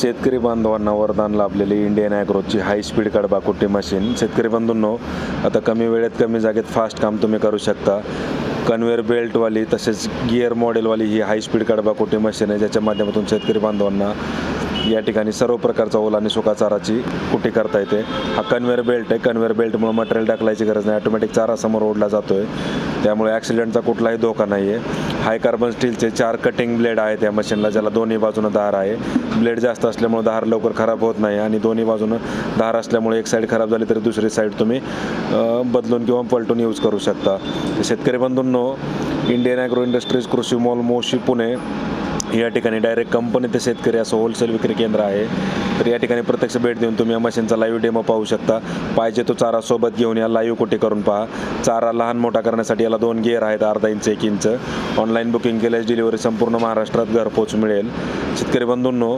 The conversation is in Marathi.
शेतकरी बांधवांना वरदान लाभलेली इंडियन ॲग्रोची हाय स्पीड कडबा कुट्टी मशीन. शेतकरी बंधूंनो, आता कमी वेळेत कमी जागेत फास्ट काम तुम्ही करू शकता. कन्व्हेअर बेल्टवाली तसेच गिअर मॉडेलवाली ही हाय स्पीड कडबा कुट्टी मशीन आहे, ज्याच्या माध्यमातून शेतकरी बांधवांना या ठिकाणी सर्व प्रकारचा ओला आणि सुका चाराची कुट्टी करता येते. हा कन्व्हेअर बेल्ट आहे. कन्व्हेअर बेल्टमुळे मटेरियल टाकलायची गरज नाही, ऑटोमॅटिक चारा समोर ओढला जातोय, त्यामुळे ॲक्सिडेंटचा कुठलाही धोका नाही आहे. हाय कार्बन स्टीलचे 4 कटिंग ब्लेड आहेत या मशीनला, ज्याला दोन्ही बाजूनं धार आहे. ब्लेड जास्त असल्यामुळे धार लवकर खराब होत नाही आणि दोन्ही बाजूनं धार असल्यामुळे एक साईड खराब झाली तरी दुसरी साईड तुम्ही बदलून किंवा पलटून यूज करू शकता. शेतकरी बंधूंनो, इंडियन ॲग्रो इंडस्ट्रीज कृषी मॉल मोशी पुणे या ठिकाणी डायरेक्ट कंपनी ते शेतकरी असं होलसेल विक्री केंद्र आहे. तर या ठिकाणी प्रत्यक्ष भेट देऊन तुम्ही या मशीनचा लाईव्ह डेमो पाहू शकता. पाहिजे तो चारा सोबत घेऊन या, लाईव्ह कुट्टी करून पहा. चारा लहान मोठा करण्यासाठी याला 2 गिअर आहेत, अर्धा इंच 1 इंच. ऑनलाईन बुकिंग केल्यास डिलिव्हरी संपूर्ण महाराष्ट्रात घरपोच मिळेल. शेतकरी बंधूंनो,